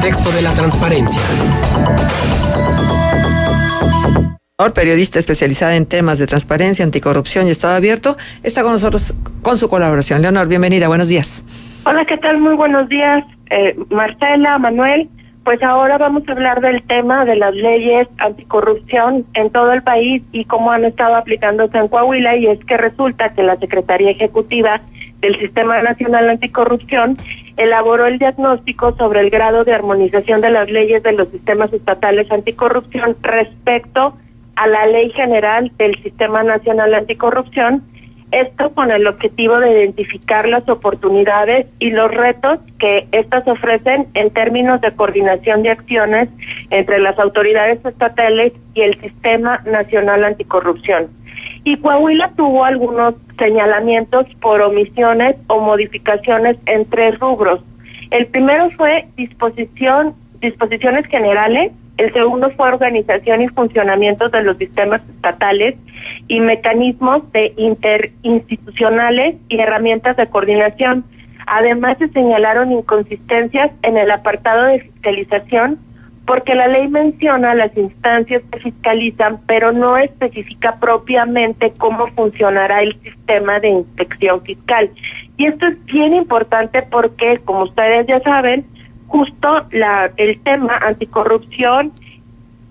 contexto de la transparencia. Periodista especializada en temas de transparencia, anticorrupción y Estado abierto, está con nosotros con su colaboración. Leonor, bienvenida, buenos días. Hola, ¿qué tal? Muy buenos días, Marcela, Manuel. Pues ahora vamos a hablar del tema de las leyes anticorrupción en todo el país y cómo han estado aplicándose en Coahuila, y es que resulta que la Secretaría Ejecutiva del Sistema Nacional Anticorrupción elaboró el diagnóstico sobre el grado de armonización de las leyes de los sistemas estatales anticorrupción respecto a la Ley General del Sistema Nacional Anticorrupción, esto con el objetivo de identificar las oportunidades y los retos que éstas ofrecen en términos de coordinación de acciones entre las autoridades estatales y el Sistema Nacional Anticorrupción. Y Coahuila tuvo algunos señalamientos por omisiones o modificaciones en 3 rubros. El primero fue disposiciones generales. El segundo fue organización y funcionamiento de los sistemas estatales y mecanismos de interinstitucionales y herramientas de coordinación. Además, se señalaron inconsistencias en el apartado de fiscalización, porque la ley menciona las instancias que fiscalizan, pero no especifica propiamente cómo funcionará el sistema de inspección fiscal. Y esto es bien importante porque, como ustedes ya saben, justo el tema anticorrupción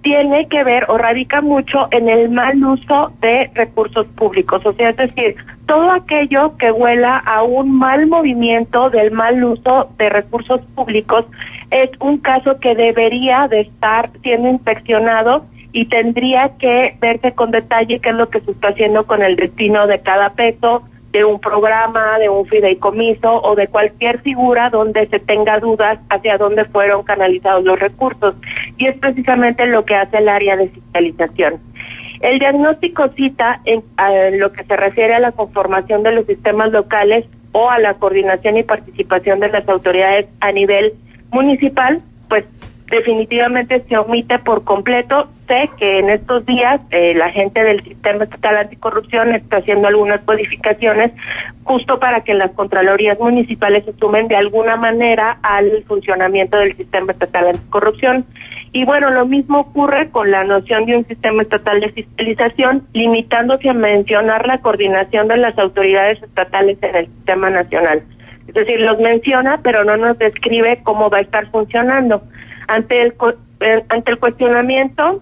tiene que ver o radica mucho en el mal uso de recursos públicos, o sea, es decir, todo aquello que huela a un mal movimiento del mal uso de recursos públicos es un caso que debería de estar siendo inspeccionado y tendría que verse con detalle qué es lo que se está haciendo con el destino de cada peso, de un programa, de un fideicomiso o de cualquier figura donde se tenga dudas hacia dónde fueron canalizados los recursos. Y es precisamente lo que hace el área de fiscalización. El diagnóstico cita en lo que se refiere a la conformación de los sistemas locales o a la coordinación y participación de las autoridades a nivel municipal, pues definitivamente se omite por completo. Sé que en estos días la gente del Sistema Estatal Anticorrupción está haciendo algunas modificaciones justo para que las contralorías municipales se sumen de alguna manera al funcionamiento del Sistema Estatal Anticorrupción. Y bueno, lo mismo ocurre con la noción de un sistema estatal de fiscalización, limitándose a mencionar la coordinación de las autoridades estatales en el sistema nacional. Es decir, los menciona, pero no nos describe cómo va a estar funcionando. Ante el cuestionamiento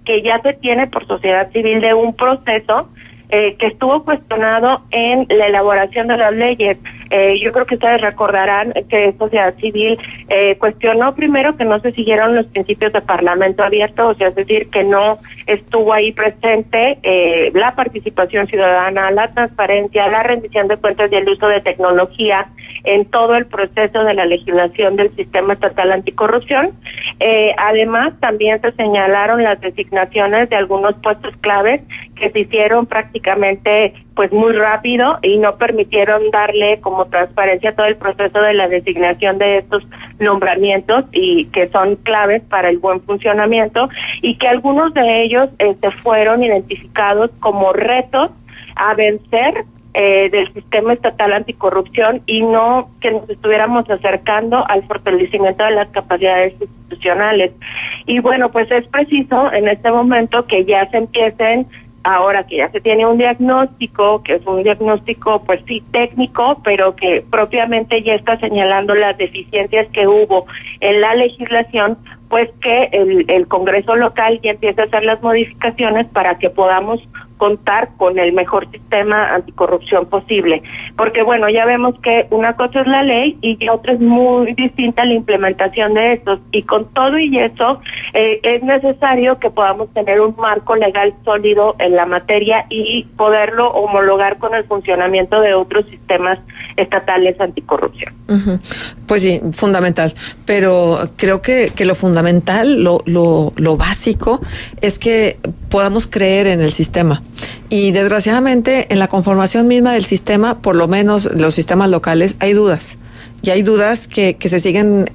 que ya se tiene por sociedad civil de un proceso que estuvo cuestionado en la elaboración de las leyes. Yo creo que ustedes recordarán que sociedad civil cuestionó primero que no se siguieron los principios de parlamento abierto, o sea, es decir, que no estuvo ahí presente la participación ciudadana, la transparencia, la rendición de cuentas y el uso de tecnología en todo el proceso de la legislación del Sistema Estatal Anticorrupción. Además, también se señalaron las designaciones de algunos puestos claves que se hicieron prácticamente pues muy rápido y no permitieron darle como transparencia a todo el proceso de la designación de estos nombramientos, y que son claves para el buen funcionamiento, y que algunos de ellos fueron identificados como retos a vencer del Sistema Estatal Anticorrupción, y no que nos estuviéramos acercando al fortalecimiento de las capacidades institucionales. Y bueno, pues es preciso en este momento que ya se empiecen, ahora que ya se tiene un diagnóstico, que es un diagnóstico pues sí técnico, pero que propiamente ya está señalando las deficiencias que hubo en la legislación, pues que el Congreso local ya empiece a hacer las modificaciones para que podamos contar con el mejor sistema anticorrupción posible. Porque bueno, ya vemos que una cosa es la ley y otra es muy distinta la implementación de estos. Y con todo y eso, es necesario que podamos tener un marco legal sólido en la materia y poderlo homologar con el funcionamiento de otros sistemas estatales anticorrupción. Uh-huh. Pues sí, fundamental. Pero creo que lo fundamental, lo básico, es que podamos creer en el sistema. Y desgraciadamente en la conformación misma del sistema, por lo menos los sistemas locales, hay dudas. y hay dudas que se siguen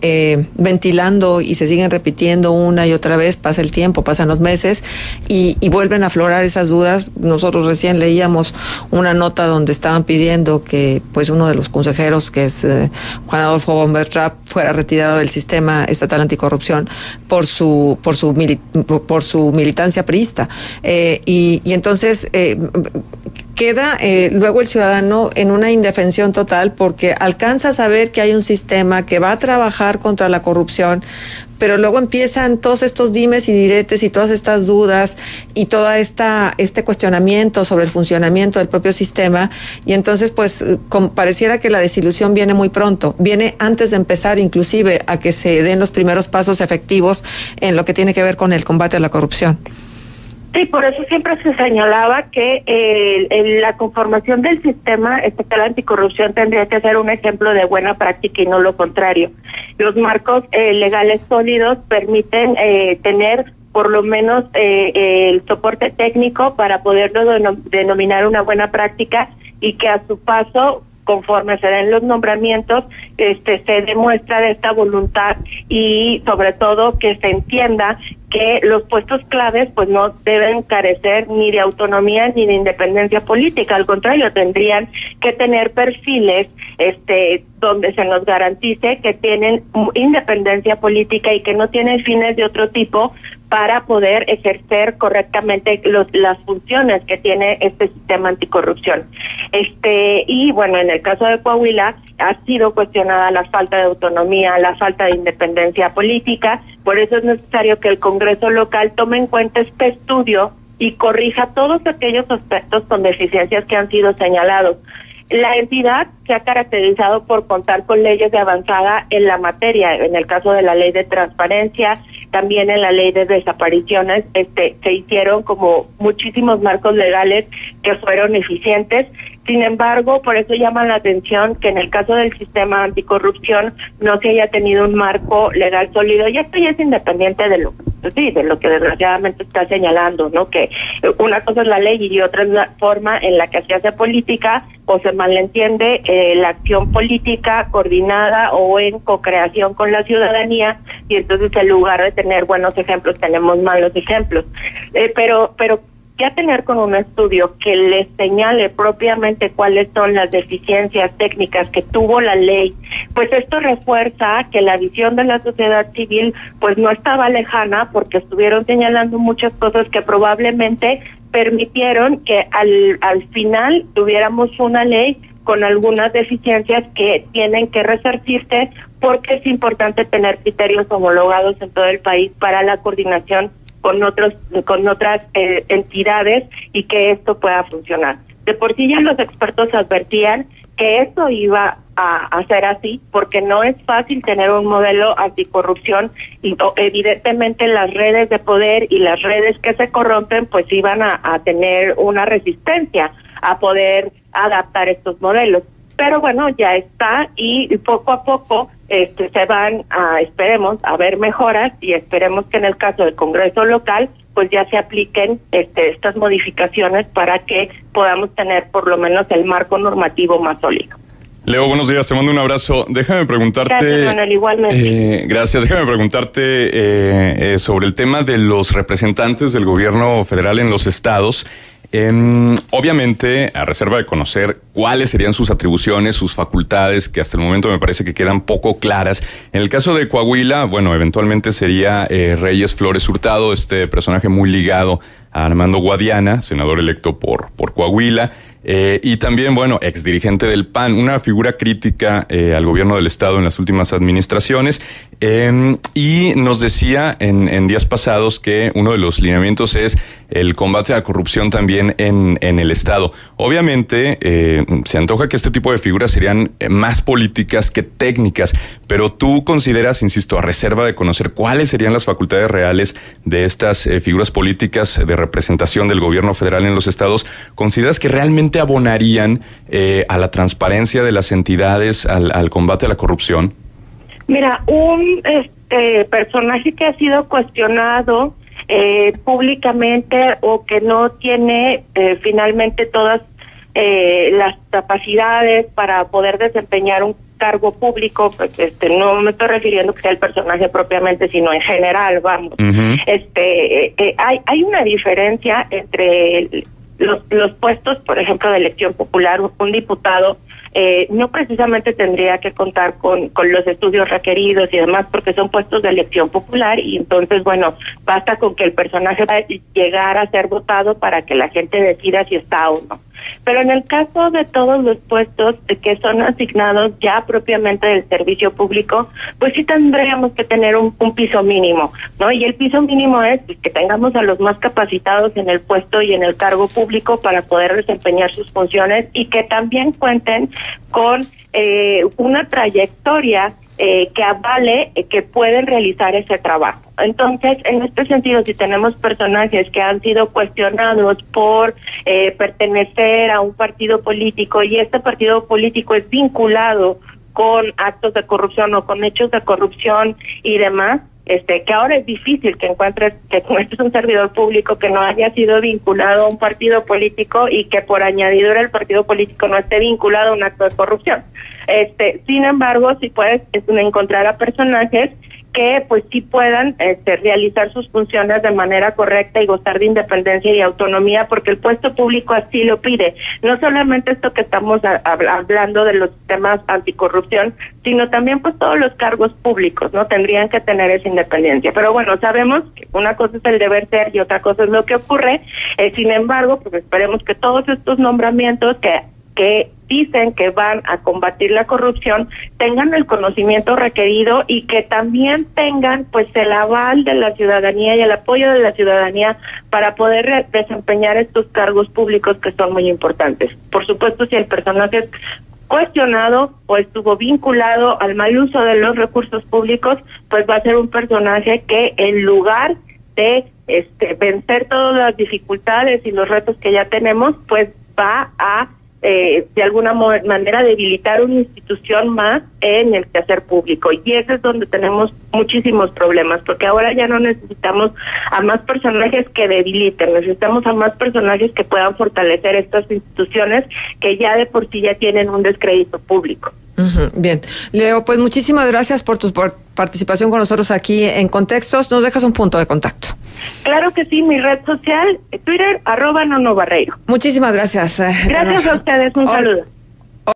ventilando y se siguen repitiendo una y otra vez. Pasa el tiempo, pasan los meses y vuelven a aflorar esas dudas. Nosotros recién leíamos una nota donde estaban pidiendo que pues uno de los consejeros, que es Juan Adolfo Bombertrap, fuera retirado del sistema estatal anticorrupción por su militancia priista. Y entonces queda luego el ciudadano en una indefensión total, porque alcanza a saber que hay un sistema que va a trabajar contra la corrupción, pero luego empiezan todos estos dimes y diretes y todas estas dudas y toda este cuestionamiento sobre el funcionamiento del propio sistema, y entonces pues pareciera que la desilusión viene muy pronto, viene antes de empezar inclusive a que se den los primeros pasos efectivos en lo que tiene que ver con el combate a la corrupción. Sí, por eso siempre se señalaba que la conformación del sistema estatal anticorrupción tendría que ser un ejemplo de buena práctica y no lo contrario. Los marcos legales sólidos permiten tener por lo menos el soporte técnico para poderlo denominar una buena práctica, y que a su paso, conforme se den los nombramientos, se demuestra de esta voluntad, y sobre todo que se entienda que los puestos claves pues no deben carecer ni de autonomía ni de independencia política. Al contrario, tendrían que tener perfiles donde se nos garantice que tienen independencia política y que no tienen fines de otro tipo, para poder ejercer correctamente las funciones que tiene este sistema anticorrupción. Y bueno, en el caso de Coahuila ha sido cuestionada la falta de autonomía, la falta de independencia política. Por eso es necesario que el Congreso local tome en cuenta este estudio y corrija todos aquellos aspectos con deficiencias que han sido señalados. La entidad se ha caracterizado por contar con leyes de avanzada en la materia. En el caso de la ley de transparencia, también en la ley de desapariciones, se hicieron como muchísimos marcos legales que fueron eficientes. Sin embargo, por eso llama la atención que en el caso del sistema anticorrupción no se haya tenido un marco legal sólido, y esto ya es independiente de lo que desgraciadamente está señalando, ¿no? Que una cosa es la ley y otra es la forma en la que se hace política, o se malentiende la acción política coordinada o en co-creación con la ciudadanía, y entonces en lugar de tener buenos ejemplos tenemos malos ejemplos. Pero ya tener con un estudio que les señale propiamente cuáles son las deficiencias técnicas que tuvo la ley, pues esto refuerza que la visión de la sociedad civil pues no estaba lejana, porque estuvieron señalando muchas cosas que probablemente permitieron que al final tuviéramos una ley con algunas deficiencias que tienen que resarcirse, porque es importante tener criterios homologados en todo el país para la coordinación con otras entidades, y que esto pueda funcionar. De por sí ya los expertos advertían que eso iba a ser así, porque no es fácil tener un modelo anticorrupción, y evidentemente las redes de poder y las redes que se corrompen pues iban a tener una resistencia a poder adaptar estos modelos. Pero bueno, ya está, y poco a poco se van esperemos a ver mejoras, y esperemos que en el caso del Congreso local pues ya se apliquen estas modificaciones para que podamos tener por lo menos el marco normativo más sólido. Leo, buenos días, te mando un abrazo. Déjame preguntarte... Gracias, Manuel, igualmente. Gracias, déjame preguntarte sobre el tema de los representantes del gobierno federal en los estados. Obviamente, a reserva de conocer cuáles serían sus atribuciones, sus facultades, que hasta el momento me parece que quedan poco claras. En el caso de Coahuila, bueno, eventualmente sería Reyes Flores Hurtado, este personaje muy ligado a Armando Guadiana, senador electo por Coahuila. Y también, bueno, exdirigente del PAN, una figura crítica al gobierno del estado en las últimas administraciones. Y nos decía en días pasados que uno de los lineamientos es el combate a la corrupción también en el estado. Obviamente, se antoja que este tipo de figuras serían más políticas que técnicas, pero tú consideras, insisto, a reserva de conocer cuáles serían las facultades reales de estas figuras políticas de representación del gobierno federal en los estados, ¿consideras que realmente abonarían a la transparencia de las entidades, al combate a la corrupción? Mira, un personaje que ha sido cuestionado públicamente, o que no tiene finalmente todas las capacidades para poder desempeñar cargo público, pues no me estoy refiriendo que sea el personaje propiamente, sino en general, vamos. Hay una diferencia entre los puestos, por ejemplo, de elección popular. Un diputado no precisamente tendría que contar con los estudios requeridos y demás, porque son puestos de elección popular, y entonces, bueno, basta con que el personaje va a llegar a ser votado para que la gente decida si está o no. Pero en el caso de todos los puestos que son asignados ya propiamente del servicio público, pues sí tendríamos que tener un piso mínimo, ¿no? Y el piso mínimo es que tengamos a los más capacitados en el puesto y en el cargo público para poder desempeñar sus funciones, y que también cuenten con una trayectoria que avale que pueden realizar ese trabajo. Entonces, en este sentido, si tenemos personajes que han sido cuestionados por pertenecer a un partido político, y este partido político es vinculado con actos de corrupción o con hechos de corrupción y demás, que ahora es difícil que encuentres un servidor público que no haya sido vinculado a un partido político y que por añadidura el partido político no esté vinculado a un acto de corrupción. Sin embargo, si puedes encontrar a personajes que pues sí puedan realizar sus funciones de manera correcta y gozar de independencia y autonomía, porque el puesto público así lo pide. No solamente esto que estamos hablando de los temas anticorrupción, sino también pues todos los cargos públicos, ¿no? Tendrían que tener esa independencia. Pero bueno, sabemos que una cosa es el deber ser y otra cosa es lo que ocurre. Sin embargo, pues esperemos que todos estos nombramientos que dicen que van a combatir la corrupción tengan el conocimiento requerido, y que también tengan pues el aval de la ciudadanía y el apoyo de la ciudadanía para poder desempeñar estos cargos públicos que son muy importantes. Por supuesto, si el personaje es cuestionado o estuvo vinculado al mal uso de los recursos públicos, pues va a ser un personaje que, en lugar de vencer todas las dificultades y los retos que ya tenemos, pues va a de alguna manera debilitar una institución más en el quehacer público. Y ese es donde tenemos muchísimos problemas, porque ahora ya no necesitamos a más personajes que debiliten, necesitamos a más personajes que puedan fortalecer estas instituciones que ya de por sí ya tienen un descrédito público. Bien, Leo, pues muchísimas gracias por tu participación con nosotros aquí en Contextos. Nos dejas un punto de contacto. Claro que sí, mi red social, Twitter, @NonoBarreiro. Muchísimas gracias. Gracias a ustedes, un saludo.